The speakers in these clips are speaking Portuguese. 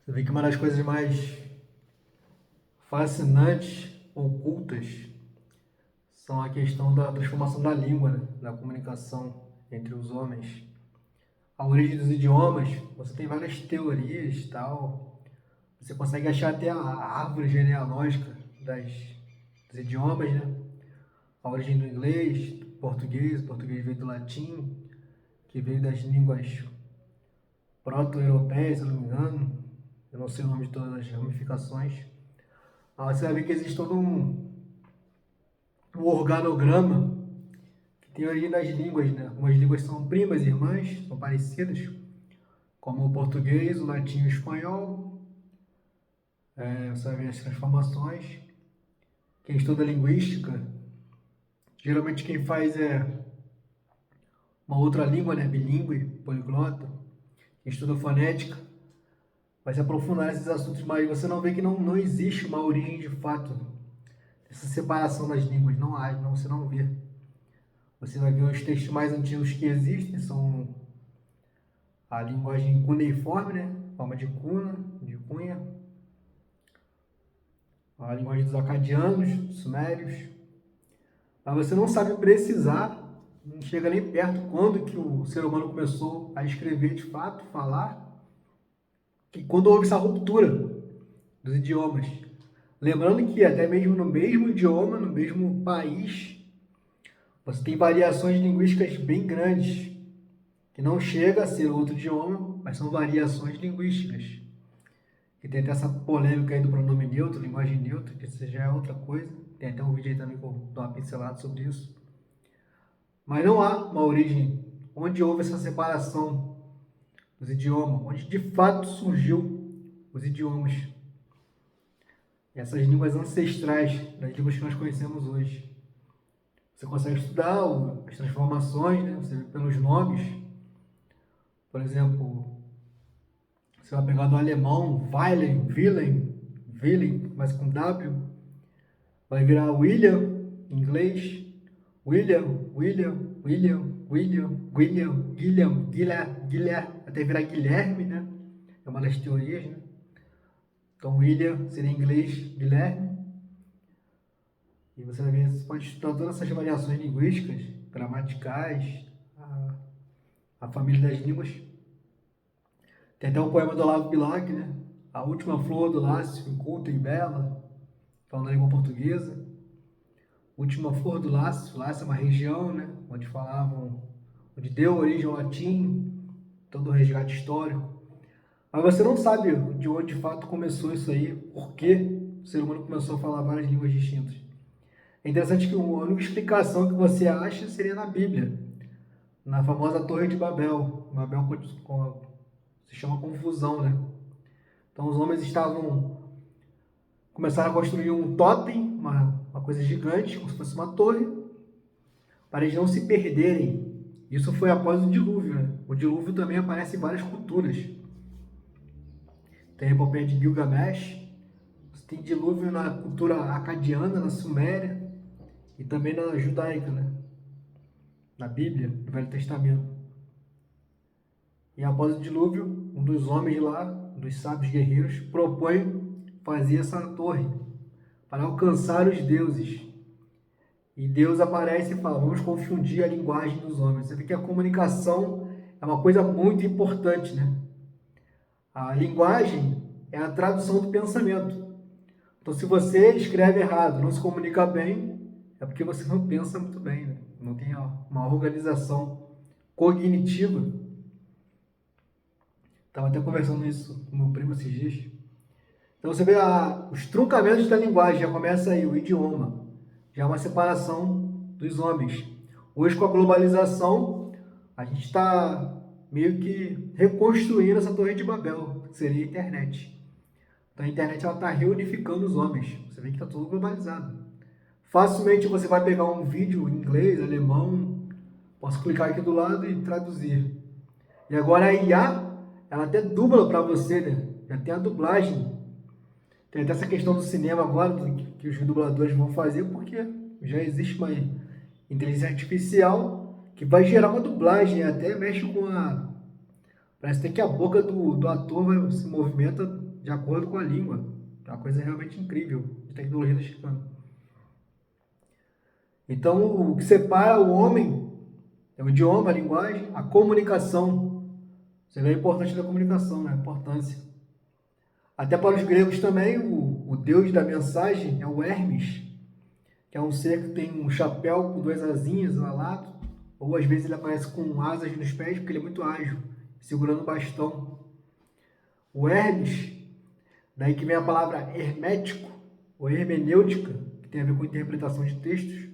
Você vê que uma das coisas mais fascinantes, ocultas, são a questão da transformação da língua, né? Da comunicação entre os homens. A origem dos idiomas, você tem várias teorias e tal. Você consegue achar até a árvore genealógica dos idiomas, né? A origem do inglês, do português, o português veio do latim, que veio das línguas proto-europeias, se eu não me engano. Eu não sei o nome de todas as ramificações. Mas você vai ver que existe todo um organograma que tem origem das línguas, né? Algumas línguas são primas, irmãs, são parecidas, como o português, o latim e o espanhol. Você vai ver as transformações. Quem estuda linguística, geralmente quem faz é uma outra língua, né? Bilíngue, poliglota. Quem estuda fonética vai se aprofundar nesses assuntos, mas você não vê que não existe uma origem de fato. Essa separação das línguas não há, não, você não vê. Você vai ver os textos mais antigos que existem, são a linguagem cuneiforme, né? Forma de cuna, de cunha. A linguagem dos acadianos, dos sumérios. Mas você não sabe precisar, não chega nem perto quando que o ser humano começou a escrever de fato, falar, e quando houve essa ruptura dos idiomas. Lembrando que até mesmo no mesmo idioma, no mesmo país, você tem variações linguísticas bem grandes, que não chega a ser outro idioma, mas são variações linguísticas. E tem até essa polêmica aí do pronome neutro, linguagem neutra, que isso já é outra coisa. Tem até um vídeo aí também que eu dou uma pincelada sobre isso. Mas não há uma origem onde houve essa separação dos idiomas, onde de fato surgiu os idiomas. Essas línguas ancestrais das línguas que nós conhecemos hoje. Você consegue estudar as transformações, né? Você vê pelos nomes. Por exemplo, você vai pegar do alemão, Weilen, Willen, mas com W, vai virar William, em inglês, Guilherme, até virar Guilherme, né? É uma das teorias, né? Então, William seria em inglês Guilherme. E você vai ver, você pode estudar todas essas variações linguísticas, gramaticais, a família das línguas. Tem até o poema do Olavo Bilac, né? A última flor do Lácio, culta e bela, falando da língua portuguesa. Última flor do Lácio, Lácio é uma região, né? Onde deu origem ao latim, todo o resgate histórico. Mas você não sabe de onde de fato começou isso aí, por que o ser humano começou a falar várias línguas distintas. É interessante que a única explicação que você acha seria na Bíblia, na famosa Torre de Babel. Babel se chama confusão, né? Então os homens começaram a construir um totem, uma coisa gigante, como se fosse uma torre, para eles não se perderem. Isso foi após o dilúvio, né? O dilúvio também aparece em várias culturas. Tem a epopeia de Gilgamesh, você tem dilúvio na cultura acadiana, na Suméria, e também na judaica, né? Na Bíblia, no Velho Testamento. E após o dilúvio, um dos homens lá, dos sábios guerreiros, propõe fazer essa torre para alcançar os deuses. E Deus aparece e fala, vamos confundir a linguagem dos homens. Você vê que a comunicação é uma coisa muito importante, né? A linguagem é a tradução do pensamento. Então, se você escreve errado, não se comunica bem, é porque você não pensa muito bem, né? Não tem uma organização cognitiva. Estava até conversando isso com meu primo esses dias. Então, você vê os truncamentos da linguagem, já começa aí, o idioma. Já é uma separação dos homens. Hoje, com a globalização, a gente está meio que reconstruindo essa Torre de Babel, que seria a internet. Então, a internet está reunificando os homens. Você vê que está tudo globalizado. Facilmente você vai pegar um vídeo em inglês, alemão, posso clicar aqui do lado e traduzir. E agora a IA, ela até dubla para você, né? Já tem a dublagem. Tem até essa questão do cinema agora, que os dubladores vão fazer, porque já existe uma inteligência artificial que vai gerar uma dublagem, até mexe com Parece até que a boca do ator se movimenta de acordo com a língua. É uma coisa realmente incrível de tecnologia está chegando. Então, o que separa o homem é o idioma, a linguagem, a comunicação. Você vê a importância da comunicação, né? A importância. Até para os gregos também, o deus da mensagem é o Hermes, que é um ser que tem um chapéu com duas asinhas alado, ou às vezes ele aparece com asas nos pés, porque ele é muito ágil, segurando o bastão. O Hermes, daí que vem a palavra hermético, ou hermenêutica, que tem a ver com interpretação de textos.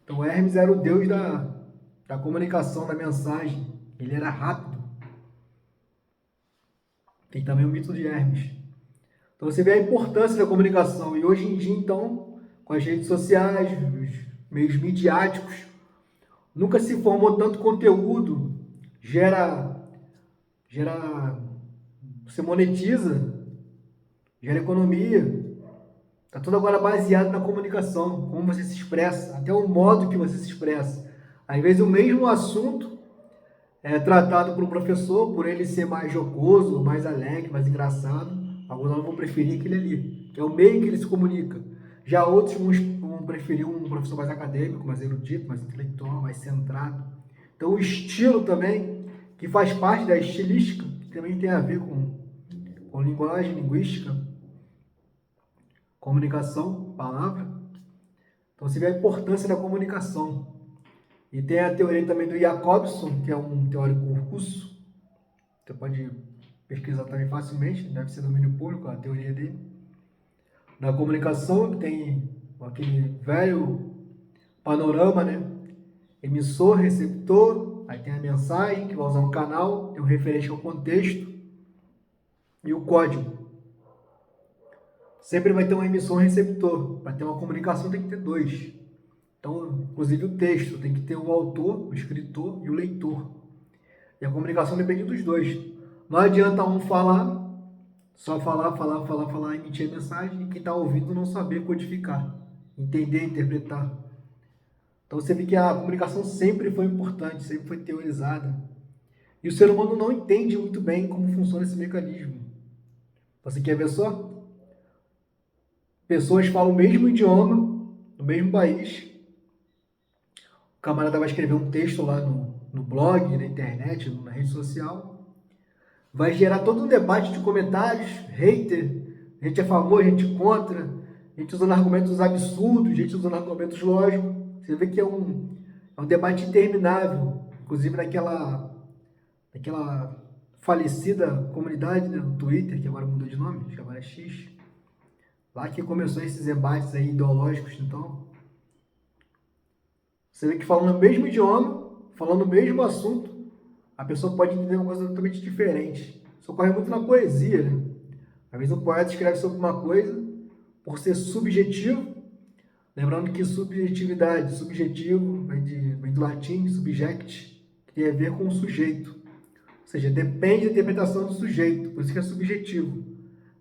Então, Hermes era o deus da comunicação, da mensagem. Ele era rápido. Tem também o mito de Hermes. Então, você vê a importância da comunicação. E hoje em dia, então, com as redes sociais, os meios midiáticos, nunca se formou tanto conteúdo, você monetiza, gera economia. Está tudo agora baseado na comunicação, como você se expressa, até o modo que você se expressa. Às vezes o mesmo assunto é tratado por um professor, por ele ser mais jocoso, mais alegre, mais engraçado. Alguns alunos vão preferir aquele ali, que é o meio que ele se comunica. Já outros vão preferir um professor mais acadêmico, mais erudito, mais intelectual, mais centrado. Então o estilo também, que faz parte da estilística, que também tem a ver com linguagem, linguística, comunicação, palavra. Então você vê a importância da comunicação. E tem a teoria também do Jacobson, que é um teórico russo. Você pode pesquisar também facilmente, deve ser domínio público a teoria dele. Da comunicação, que tem aquele velho panorama, né? Emissor, receptor, aí tem a mensagem, que vai usar um canal, tem o referente ao contexto e o código. Sempre vai ter um emissor e um receptor. Para ter uma comunicação tem que ter dois. Então, inclusive o texto tem que ter o autor, o escritor e o leitor. E a comunicação depende dos dois. Não adianta um falar, só falar, emitir a mensagem, e quem está ouvindo não saber codificar, entender, interpretar. Então você vê que a comunicação sempre foi importante, sempre foi teorizada. E o ser humano não entende muito bem como funciona esse mecanismo. Você quer ver só? Pessoas falam o mesmo idioma, no mesmo país. O camarada vai escrever um texto lá no blog, na internet, na rede social. Vai gerar todo um debate de comentários, hater, gente a favor, gente contra, gente usando argumentos absurdos, gente usando argumentos lógicos. Você vê que é um debate interminável, inclusive naquela falecida comunidade, né, no Twitter, que agora mudou de nome, acho que agora é X. Lá que começou esses debates aí ideológicos, então. Você vê que falando o mesmo idioma, falando o mesmo assunto, a pessoa pode entender uma coisa totalmente diferente. Isso ocorre muito na poesia, né? Às vezes um poeta escreve sobre uma coisa, por ser subjetivo, lembrando que subjetividade, subjetivo, vem do latim, subject, que tem a ver com o sujeito. Ou seja, depende da interpretação do sujeito, por isso que é subjetivo.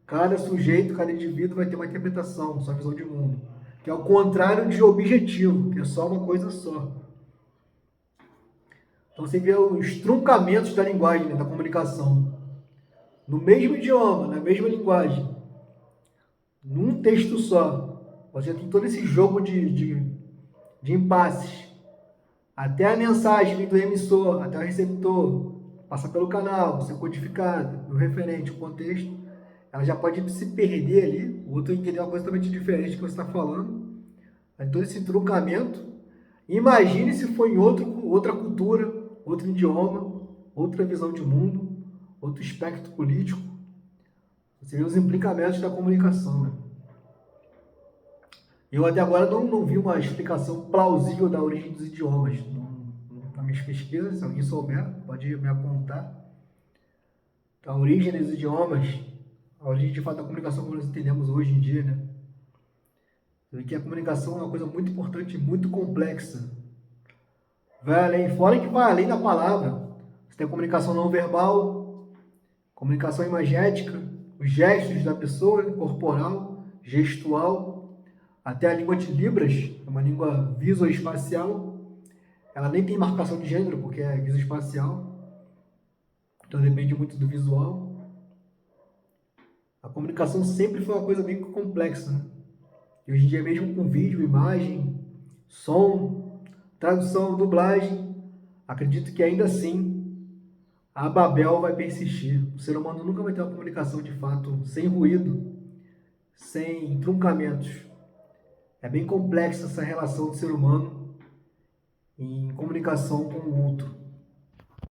Cada sujeito, cada indivíduo vai ter uma interpretação, sua visão de mundo. Que é o contrário de objetivo, que é só uma coisa só. Então você vê os truncamentos da linguagem, né, da comunicação. No mesmo idioma, na mesma linguagem, num texto só, você tem todo esse jogo de impasses. Até a mensagem do emissor, até o receptor, passa pelo canal, ser codificada, o referente, o contexto, ela já pode se perder ali, o outro entender uma coisa totalmente diferente do que você está falando. Aí todo esse truncamento. Imagine se for em outra cultura, outro idioma, outra visão de mundo, outro espectro político. Você vê os implicamentos da comunicação, né? Eu até agora não vi uma explicação plausível da origem dos idiomas. Nas minhas pesquisas, se alguém souber, pode me apontar. A origem dos idiomas, a origem de fato da comunicação como nós entendemos hoje em dia, né? Você vê que a comunicação é uma coisa muito importante e muito complexa. Vai além, fora que vai além da palavra. Você tem a comunicação não verbal, comunicação imagética, os gestos da pessoa, corporal, gestual, até a língua de Libras, é uma língua visoespacial. Ela nem tem marcação de gênero, porque é visoespacial. Então depende muito do visual. comunicação sempre foi uma coisa bem complexa, né? E hoje em dia, mesmo com vídeo, imagem, som, tradução, dublagem, acredito que ainda assim a Babel vai persistir. O ser humano nunca vai ter uma comunicação de fato sem ruído, sem truncamentos. É bem complexa essa relação do ser humano em comunicação com o outro.